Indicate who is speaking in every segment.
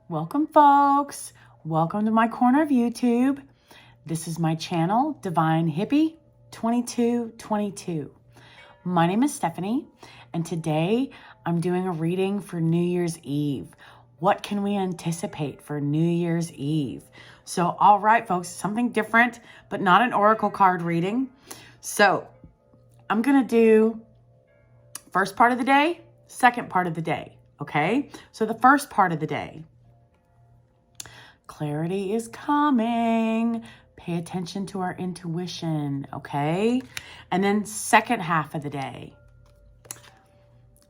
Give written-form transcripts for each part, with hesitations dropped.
Speaker 1: Welcome, folks. Welcome to my corner of YouTube. This is my channel, Divine Hippie 2222. My name is Stephanie, and today I'm doing a reading for New Year's Eve. What can we anticipate for New Year's Eve? So, all right, folks, something different, but not an oracle card reading. So, I'm going to do first part of the day, second part of the day, okay? So, the first part of the day. Clarity is coming. Pay attention to our intuition, okay? And then second half of the day.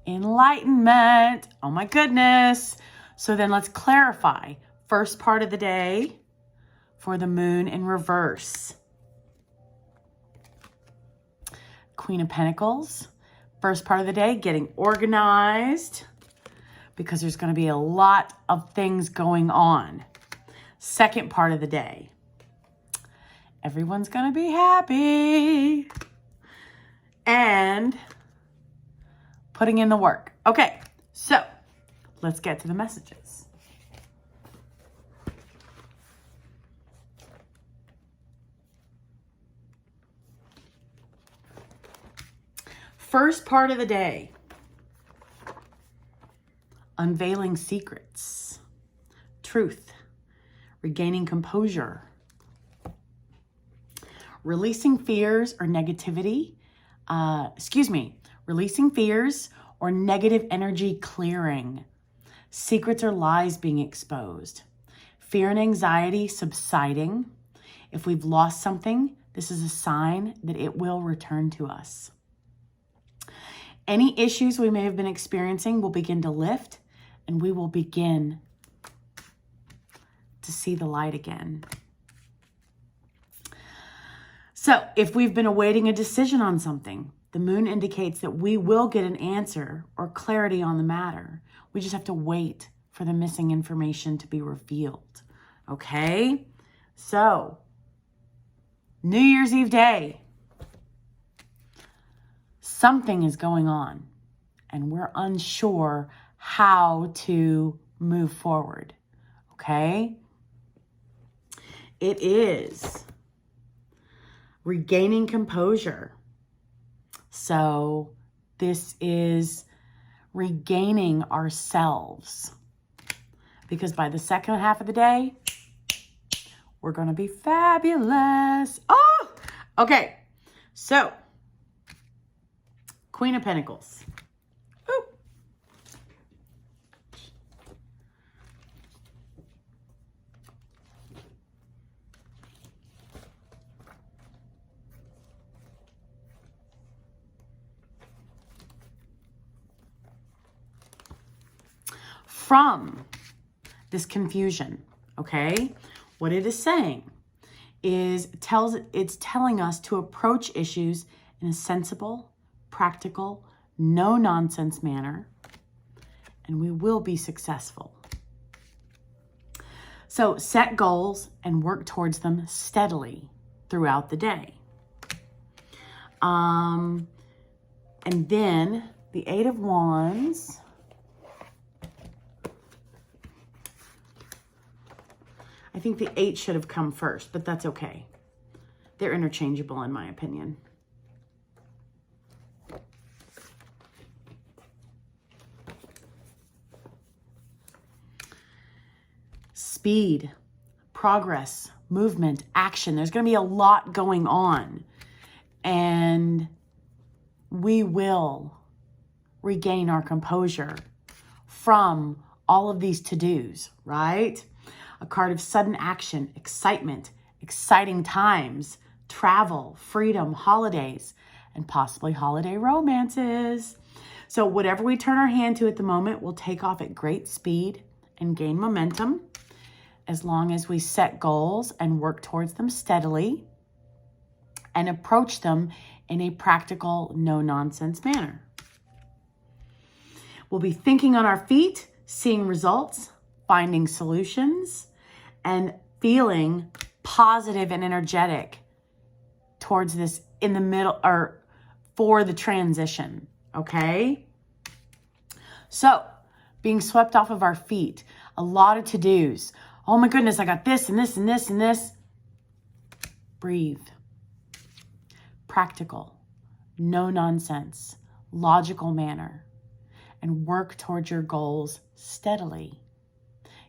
Speaker 1: Enlightenment. Oh my goodness. So then let's clarify. First part of the day for the moon in reverse. Queen of Pentacles. First part of the day, getting organized because there's going to be a lot of things going on. Second part of the day, everyone's going to be happy and putting in the work. Okay, so let's get to the messages. First part of the day, unveiling secrets, truth, regaining composure, releasing fears or negativity, releasing fears or negative energy clearing, secrets or lies being exposed, fear and anxiety subsiding. If we've lost something, this is a sign that it will return to us. Any issues we may have been experiencing will begin to lift, and we will begin to see the light again. So if we've been awaiting a decision on something, the moon indicates that we will get an answer or clarity on the matter. We just have to wait for the missing information to be revealed. Okay? So, New Year's Eve day. Something is going on, and we're unsure how to move forward. Okay? It is regaining composure. So this is regaining ourselves, because by the second half of the day, we're going to be fabulous. Oh, okay. So Queen of Pentacles. Ooh. From this confusion, okay, what it is saying is it's telling us to approach issues in a sensible, practical, no-nonsense manner, and we will be successful. So set goals and work towards them steadily throughout the day. And then the Eight of Wands. I think the 8 should have come first, but that's okay. They're interchangeable in my opinion. Speed, progress, movement, action. There's going to be a lot going on, and we will regain our composure from all of these to-dos, right? A card of sudden action, excitement, exciting times, travel, freedom, holidays, and possibly holiday romances. So whatever we turn our hand to at the moment will take off at great speed and gain momentum, as long as we set goals and work towards them steadily and approach them in a practical, no-nonsense manner. We'll be thinking on our feet, seeing results, finding solutions, and feeling positive and energetic towards this in the middle, or for the transition, okay? So being swept off of our feet, a lot of to-dos. Oh my goodness, I got this and this and this and this. Breathe. Practical, no nonsense, logical manner, and work towards your goals steadily.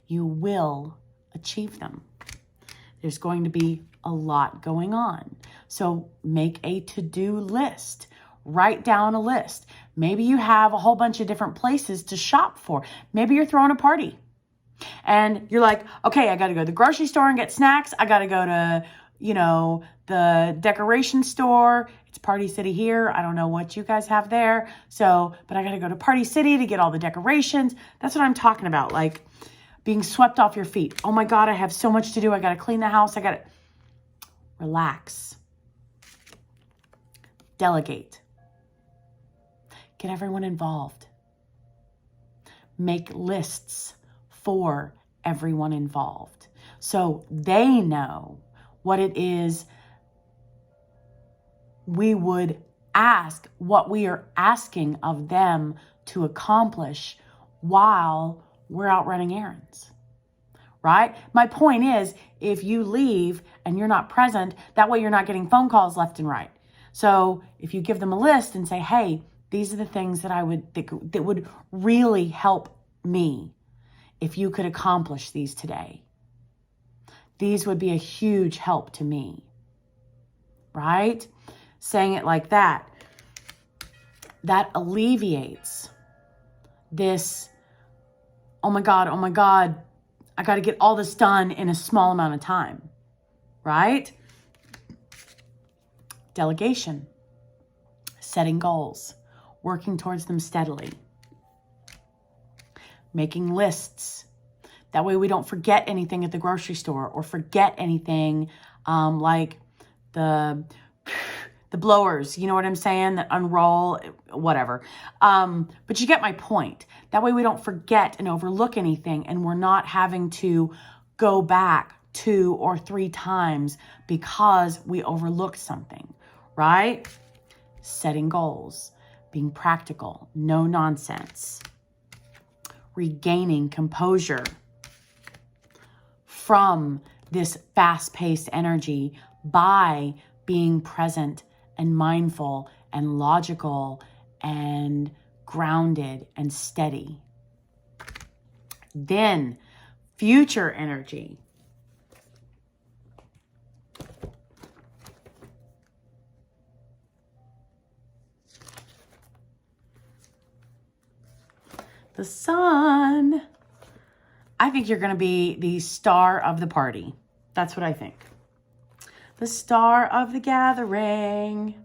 Speaker 1: You will achieve them. There's going to be a lot going on. So make a to-do list. Write down a list. Maybe you have a whole bunch of different places to shop for. Maybe you're throwing a party and you're like, okay, I got to go to the grocery store and get snacks. I got to go to, the decoration store. It's Party City here. I don't know what you guys have there. But I got to go to Party City to get all the decorations. That's what I'm talking about. Like being swept off your feet. Oh my God, I have so much to do. I got to clean the house. I got to relax. Delegate. Get everyone involved. Make lists for everyone involved so they know what it is we would ask, what we are asking of them to accomplish while we're out running errands, right? My point is, if you leave and you're not present, that way you're not getting phone calls left and right. So if you give them a list and say, hey, these are the things that that would really help me if you could accomplish these today. These would be a huge help to me, right? Saying it like that alleviates this, oh my God, I got to get all this done in a small amount of time, right? Delegation, setting goals, working towards them steadily, making lists. That way we don't forget anything at the grocery store or forget anything like the blowers, you know what I'm saying, that unroll, whatever. But you get my point. That way we don't forget and overlook anything, and we're not having to go back 2 or 3 times because we overlooked something, right? Setting goals, being practical, no nonsense, regaining composure from this fast-paced energy by being present and mindful and logical and grounded and steady. Then future energy. The sun. I think you're going to be the star of the party. That's what I think. The star of the gathering.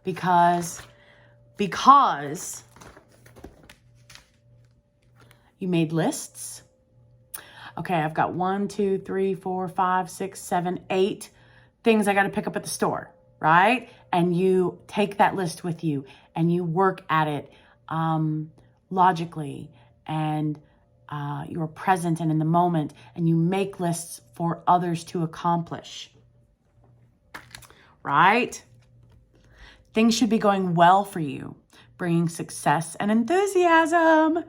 Speaker 1: Because you made lists. Okay, I've got 1, 2, 3, 4, 5, 6, 7, 8 things I got to pick up at the store, right? And you take that list with you and you work at it logically, and you're present and in the moment, and you make lists for others to accomplish, right? Things should be going well for you, bringing success and enthusiasm.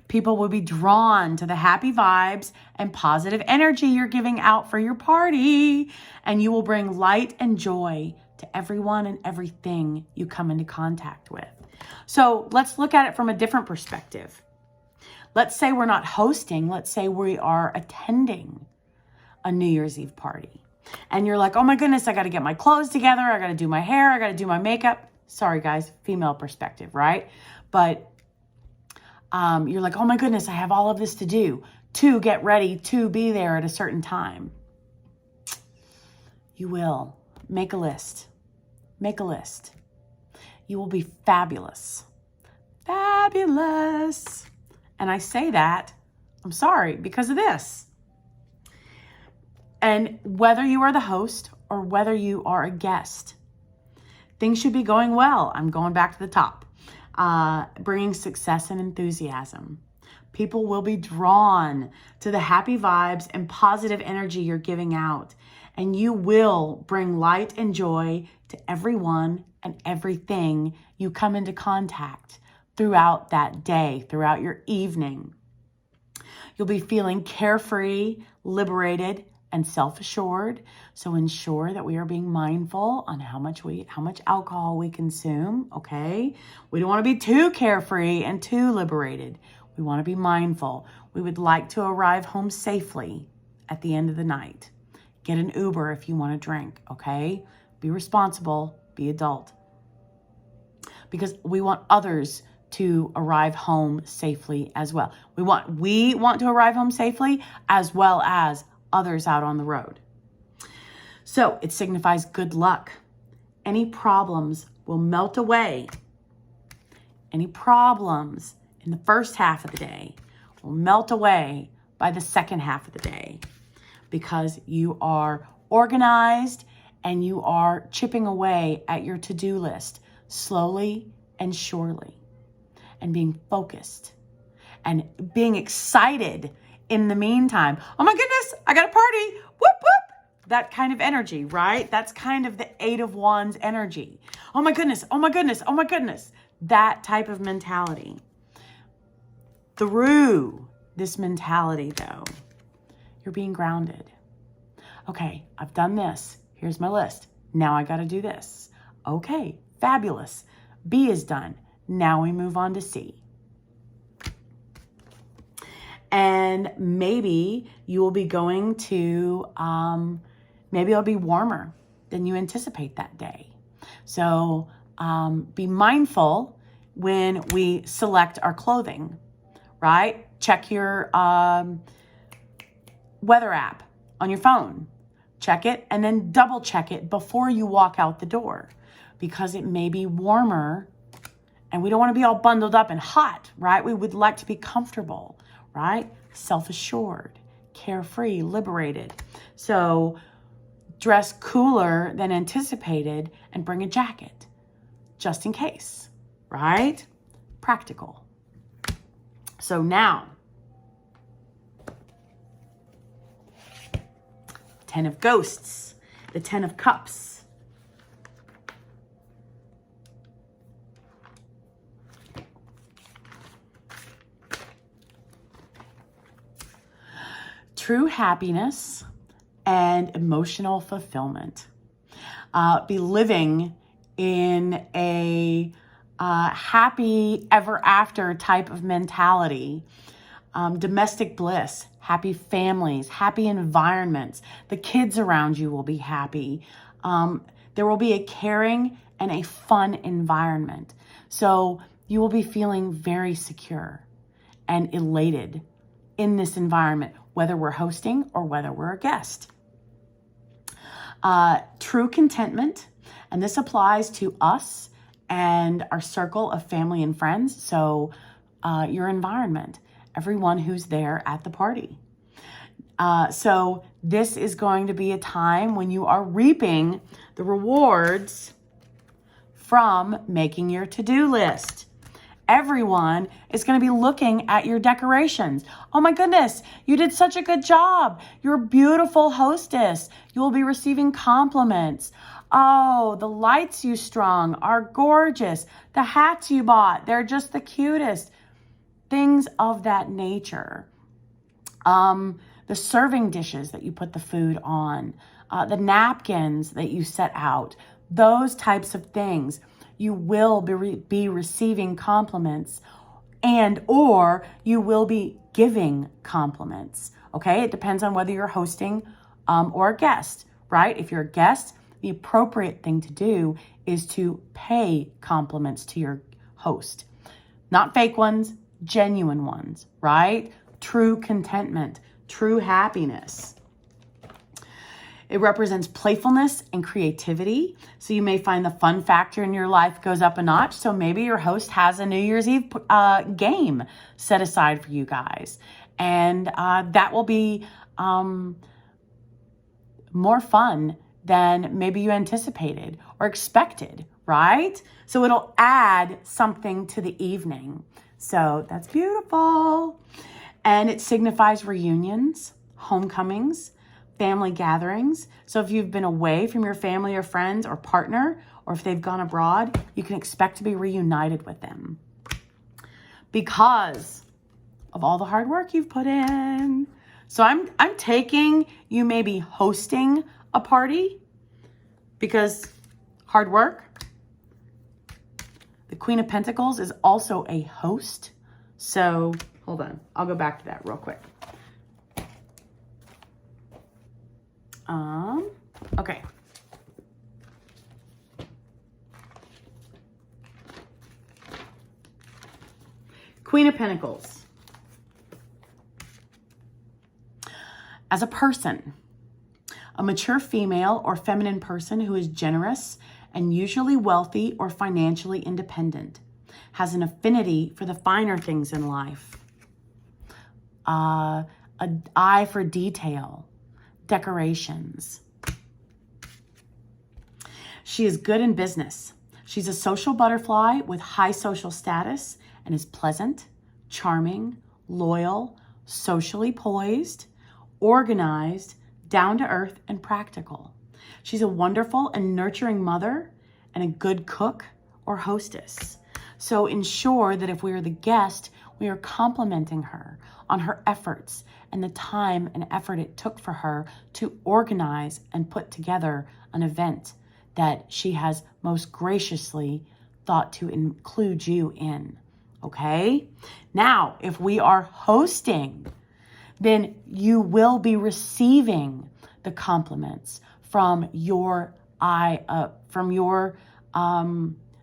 Speaker 1: People will be drawn to the happy vibes and positive energy you're giving out for your party, and you will bring light and joy to everyone and everything you come into contact with. So let's look at it from a different perspective. Let's say we're not hosting. Let's say we are attending a New Year's Eve party. And you're like, oh my goodness, I got to get my clothes together. I got to do my hair. I got to do my makeup. Sorry, guys, female perspective, right? But you're like, oh my goodness, I have all of this to do to get ready to be there at a certain time. You will. Make a list. Make a list. You will be fabulous. Fabulous. And I say that, I'm sorry, because of this. And whether you are the host or whether you are a guest, things should be going well. I'm going back to the top. Bringing success and enthusiasm. People will be drawn to the happy vibes and positive energy you're giving out. And you will bring light and joy to everyone and everything you come into contact throughout that day, throughout your evening. You'll be feeling carefree, liberated, and self-assured. So ensure that we are being mindful on how much alcohol we consume, okay? We don't want to be too carefree and too liberated. We want to be mindful. We would like to arrive home safely at the end of the night. Get an Uber if you want to drink, okay? Be responsible, be adult. Because we want others to arrive home safely as well. We want to arrive home safely as well as others out on the road. So it signifies good luck. Any problems will melt away. Any problems in the first half of the day will melt away by the second half of the day, because you are organized and you are chipping away at your to-do list slowly and surely, and being focused and being excited in the meantime. Oh my goodness, I got a party. Whoop, whoop. That kind of energy, right? That's kind of the 8 of Wands energy. Oh my goodness, oh my goodness, oh my goodness. That type of mentality. Through this mentality, though, you're being grounded. Okay, I've done this. Here's my list. Now I got to do this. Okay, fabulous. B is done. Now we move on to C. And maybe you will be going to, maybe it'll be warmer than you anticipate that day. So be mindful when we select our clothing, right? Check your weather app on your phone. Check it and then double check it before you walk out the door, because it may be warmer and we don't want to be all bundled up and hot, right? We would like to be comfortable, right? Self-assured, carefree, liberated. So dress cooler than anticipated and bring a jacket just in case, right? Practical. So now, 10 of Ghosts, the 10 of Cups. True happiness and emotional fulfillment. Be living in a happy ever after type of mentality. Domestic bliss, happy families, happy environments. The kids around you will be happy. There will be a caring and a fun environment. So you will be feeling very secure and elated in this environment, whether we're hosting or whether we're a guest. True contentment, and this applies to us and our circle of family and friends. So your environment, everyone who's there at the party. So this is going to be a time when you are reaping the rewards from making your to-do list. Everyone is going to be looking at your decorations. Oh my goodness, you did such a good job. You're a beautiful hostess. You will be receiving compliments. Oh, the lights you strung are gorgeous. The hats you bought, they're just the cutest. Things of that nature. The serving dishes that you put the food on, the napkins that you set out, those types of things. You will be receiving compliments, and or you will be giving compliments. Okay, it depends on whether you're hosting or a guest, right? If you're a guest, the appropriate thing to do is to pay compliments to your host. Not fake ones, genuine ones, right? True contentment, true happiness. It represents playfulness and creativity. So you may find the fun factor in your life goes up a notch. So maybe your host has a New Year's Eve game set aside for you guys. And that will be more fun than maybe you anticipated or expected, right? So it'll add something to the evening. So that's beautiful. And it signifies reunions, homecomings, family gatherings. So if you've been away from your family or friends or partner, or if they've gone abroad, you can expect to be reunited with them. because of all the hard work you've put in. So I'm taking you maybe hosting a party because hard work. The Queen of Pentacles is also a host. So hold on, I'll go back to that real quick. Okay. Queen of Pentacles. As a person, a mature female or feminine person who is generous and usually wealthy or financially independent, has an affinity for the finer things in life, an eye for detail, decorations. She is good in business. She's a social butterfly with high social status and is pleasant, charming, loyal, socially poised, organized, down to earth, and practical. She's a wonderful and nurturing mother and a good cook or hostess. So ensure that if we are the guest, we are complimenting her on her efforts and the time and effort it took for her to organize and put together an event that she has most graciously thought to include you in. Okay? Now, if we are hosting, then you will be receiving the compliments from your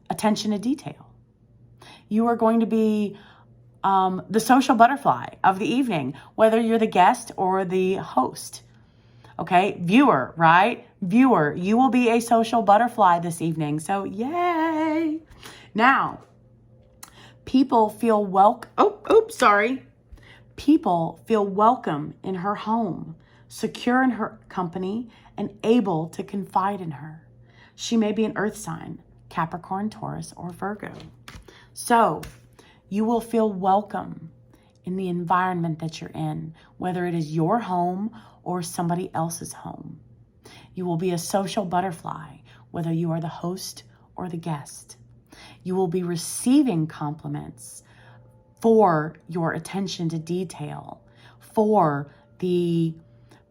Speaker 1: attention to detail. You are going to be the social butterfly of the evening, whether you're the guest or the host. Okay, viewer, right? Viewer, you will be a social butterfly this evening. So yay. Now, people feel People feel welcome in her home, secure in her company, and able to confide in her. She may be an earth sign, Capricorn, Taurus, or Virgo. So you will feel welcome in the environment that you're in, whether it is your home or somebody else's home. You will be a social butterfly, whether you are the host or the guest. You will be receiving compliments for your attention to detail, for the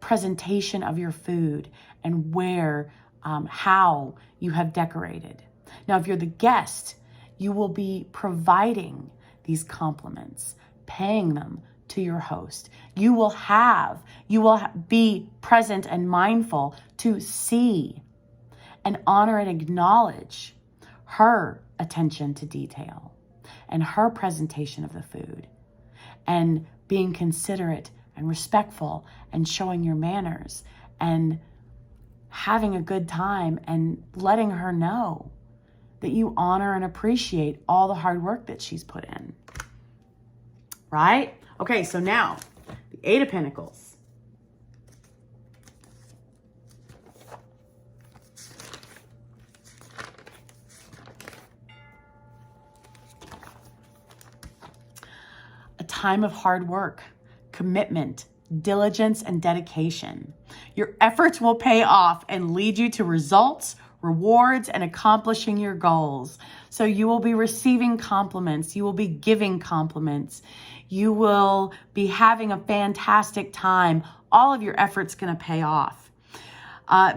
Speaker 1: presentation of your food and how you have decorated. Now, if you're the guest, you will be providing these compliments, paying them to your host. You will be present and mindful to see and honor and acknowledge her attention to detail and her presentation of the food, and being considerate and respectful and showing your manners and having a good time and letting her know that you honor and appreciate all the hard work that she's put in. Right? Okay, so now the Eight of Pentacles. A time of hard work, commitment, diligence, and dedication. Your efforts will pay off and lead you to results, rewards, and accomplishing your goals. So you will be receiving compliments. You will be giving compliments. You will be having a fantastic time. All of your efforts going to pay off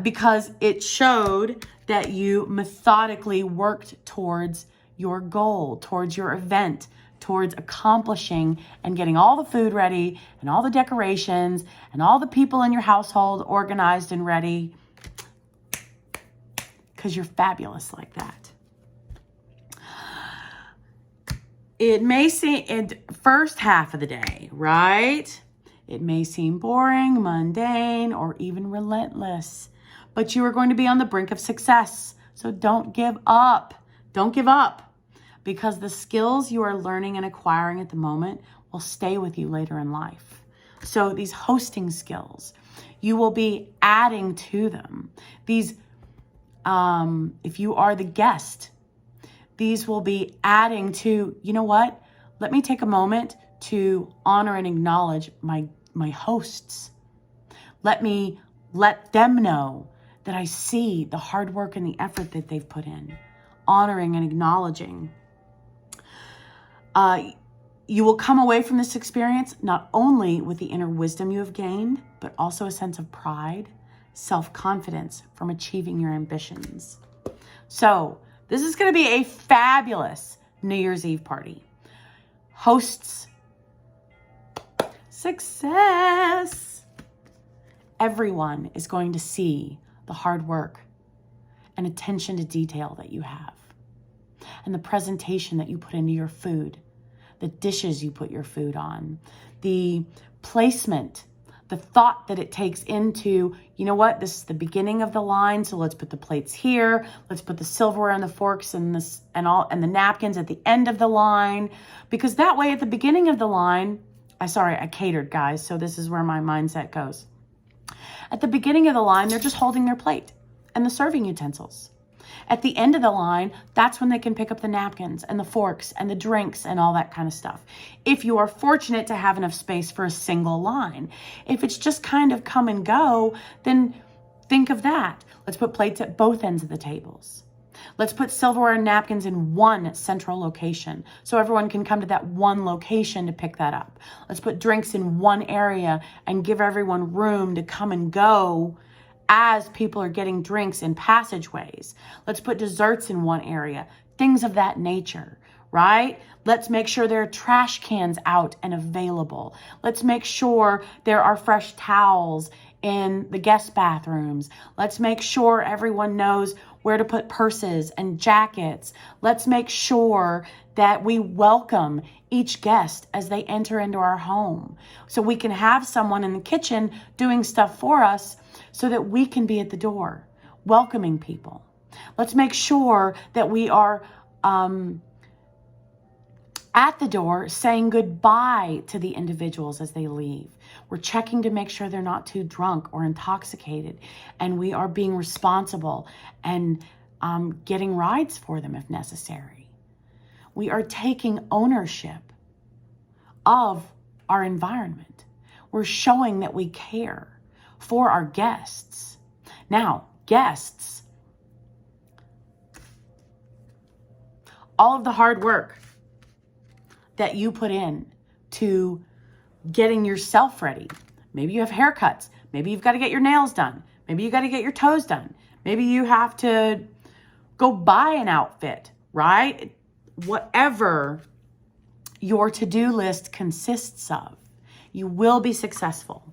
Speaker 1: because it showed that you methodically worked towards your goal, towards your event, towards accomplishing and getting all the food ready and all the decorations and all the people in your household organized and ready, because you're fabulous like that. It may seem, in first half of the day, right? It may seem boring, mundane, or even relentless, but you are going to be on the brink of success. So don't give up. Don't give up, because the skills you are learning and acquiring at the moment will stay with you later in life. So these hosting skills, you will be adding to them. These, if you are the guest, these will be adding to, you know what? Let me take a moment to honor and acknowledge my hosts. Let me let them know that I see the hard work and the effort that they've put in, honoring and acknowledging. You will come away from this experience not only with the inner wisdom you have gained, but also a sense of pride, self-confidence from achieving your ambitions. So this is going to be a fabulous New Year's Eve party. Hosts, success. Everyone is going to see the hard work and attention to detail that you have, and the presentation that you put into your food, the dishes you put your food on, the placement, the thought that it takes into, you know what, this is the beginning of the line, so let's put the plates here, let's put the silverware and the forks and this and the napkins at the end of the line, because that way at the beginning of the line, I catered, guys, so this is where my mindset goes. At the beginning of the line, they're just holding their plate and the serving utensils. At the end of the line, that's when they can pick up the napkins and the forks and the drinks and all that kind of stuff. If you are fortunate to have enough space for a single line. If it's just kind of come and go, then think of that. Let's put plates at both ends of the tables. Let's put silverware and napkins in one central location so everyone can come to that one location to pick that up. Let's put drinks in one area and give everyone room to come and go as people are getting drinks in passageways. Let's put desserts in one area, things of that nature, right? Let's make sure there are trash cans out and available. Let's make sure there are fresh towels in the guest bathrooms. Let's make sure everyone knows where to put purses and jackets. Let's make sure that we welcome each guest as they enter into our home, so we can have someone in the kitchen doing stuff for us so that we can be at the door welcoming people. Let's make sure that we are at the door saying goodbye to the individuals as they leave. We're checking to make sure they're not too drunk or intoxicated, and we are being responsible and getting rides for them if necessary. We are taking ownership of our environment. We're showing that we care for our guests. Now, guests, all of the hard work that you put in to getting yourself ready. Maybe you have haircuts. Maybe you've got to get your nails done. Maybe you got to get your toes done. Maybe you have to go buy an outfit, right? Whatever your to-do list consists of, you will be successful.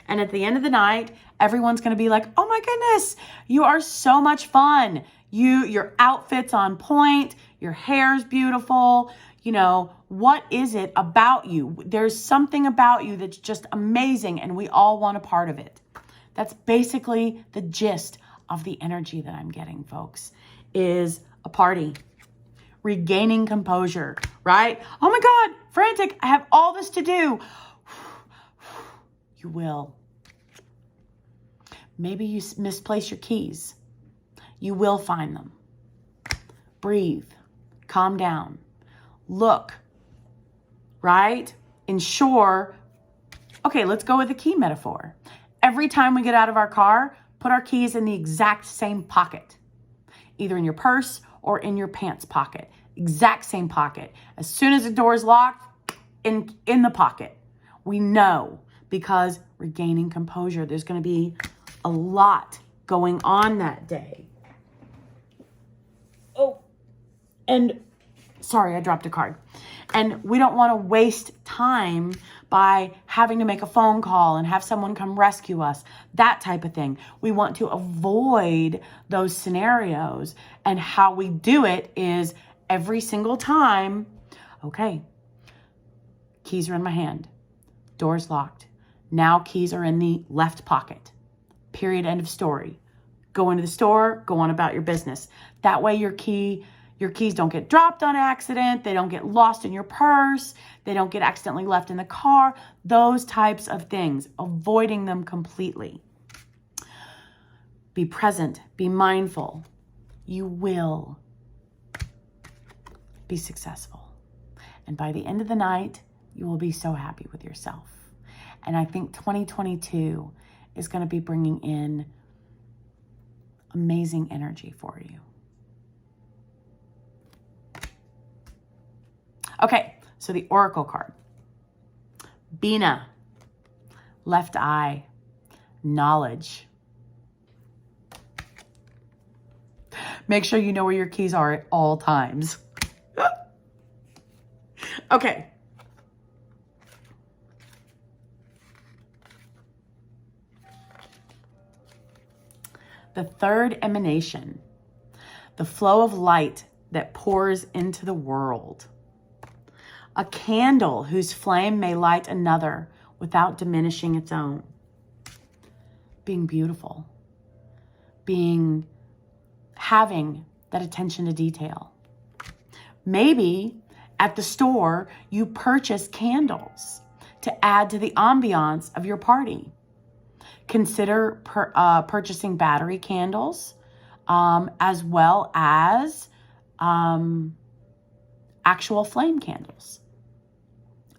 Speaker 1: And at the end of the night, everyone's going to be like, oh my goodness, you are so much fun. Your outfit's on point. Your hair's beautiful. You know, what is it about you? There's something about you that's just amazing, and we all want a part of it. That's basically the gist of the energy that I'm getting, folks, is a party. Regaining composure, right? Oh my God, frantic, I have all this to do. You will. Maybe you misplace your keys. You will find them. Breathe, calm down, look, right? Ensure, okay, let's go with the key metaphor. Every time we get out of our car, put our keys in the exact same pocket, either in your purse or in your pants pocket, exact same pocket. As soon as the door is locked, in the pocket. We know, because regaining composure, there's going to be a lot going on that day. Oh, and sorry, I dropped a card. And we don't want to waste time by having to make a phone call and have someone come rescue us, that type of thing. We want to avoid those scenarios. And how we do it is every single time, okay, keys are in my hand, door's locked. Now keys are in the left pocket. Period, end of story. Go into the store, go on about your business. That way your keys don't get dropped on accident. They don't get lost in your purse. They don't get accidentally left in the car. Those types of things, avoiding them completely. Be present, be mindful. You will be successful. And by the end of the night, you will be so happy with yourself. And I think 2022 is going to be bringing in amazing energy for you. Okay, So the Oracle card. Bina, left eye, knowledge. Make sure you know where your keys are at all times. Okay. The third emanation, the flow of light that pours into the world. A candle whose flame may light another without diminishing its own. Being beautiful. Having that attention to detail. Maybe at the store, you purchase candles to add to the ambiance of your party. Consider purchasing battery candles, as well as actual flame candles.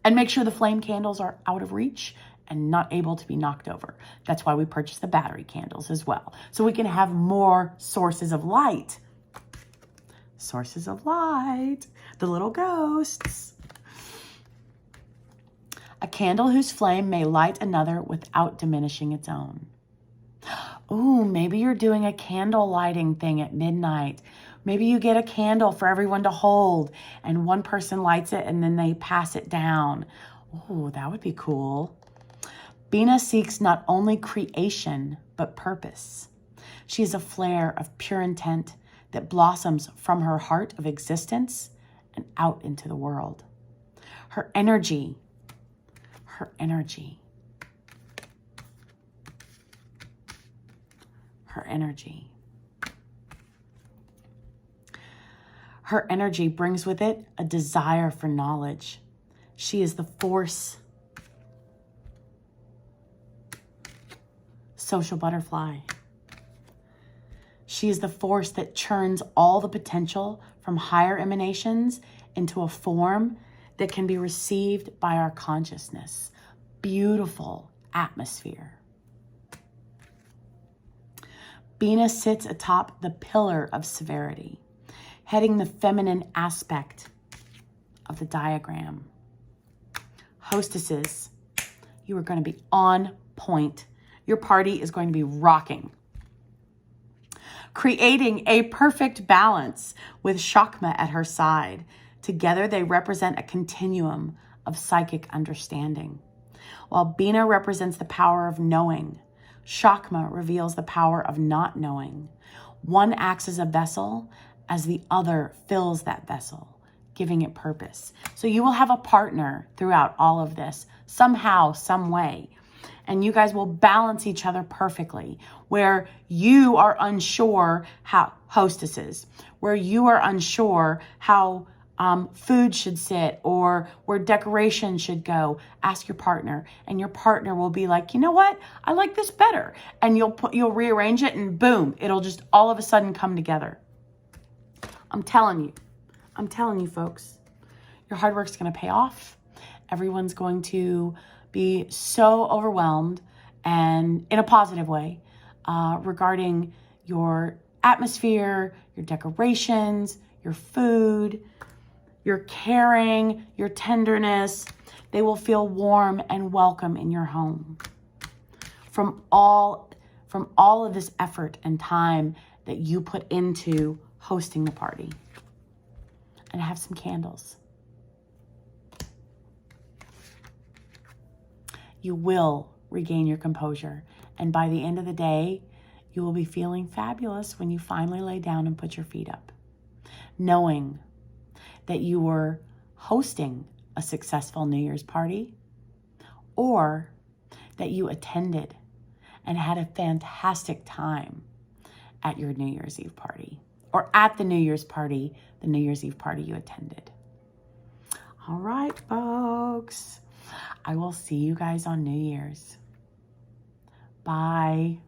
Speaker 1: And make sure the flame candles are out of reach and not able to be knocked over. That's why we purchase the battery candles as well. So we can have more sources of light. Sources of light, the little ghosts. A candle whose flame may light another without diminishing its own. Ooh, maybe you're doing a candle lighting thing at midnight. Maybe you get a candle for everyone to hold and one person lights it and then they pass it down. Ooh, that would be cool. Bina seeks not only creation, but purpose. She is a flare of pure intent that blossoms from her heart of existence and out into the world. Her energy. Her energy brings with it a desire for knowledge. She is the force. Social butterfly. She is the force that churns all the potential from higher emanations into a form that can be received by our consciousness. Beautiful atmosphere. Bina sits atop the pillar of severity, heading the feminine aspect of the diagram. Hostesses, you are going to be on point. Your party is going to be rocking. Creating a perfect balance with Shakma at her side. Together, they represent a continuum of psychic understanding. While Bina represents the power of knowing, Shakma reveals the power of not knowing. One acts as a vessel as the other fills that vessel, giving it purpose. So you will have a partner throughout all of this, somehow, some way. And you guys will balance each other perfectly, where you are unsure how, hostesses, where you are unsure how food should sit or where decoration should go. Ask your partner, and your partner will be like, you know what? I like this better. And you'll rearrange it, and boom, it'll just all of a sudden come together. I'm telling you, folks, your hard work's going to pay off. Everyone's going to be so overwhelmed, and in a positive way, regarding your atmosphere, your decorations, your food, your caring, your tenderness. They will feel warm and welcome in your home. From all of this effort and time that you put into hosting the party. And have some candles. You will regain your composure. And by the end of the day, you will be feeling fabulous when you finally lay down and put your feet up. Knowing that you were hosting a successful New Year's party, or that you attended and had a fantastic time at your New Year's Eve party, or at the New Year's party, the New Year's Eve party you attended. All right, folks. I will see you guys on New Year's. Bye.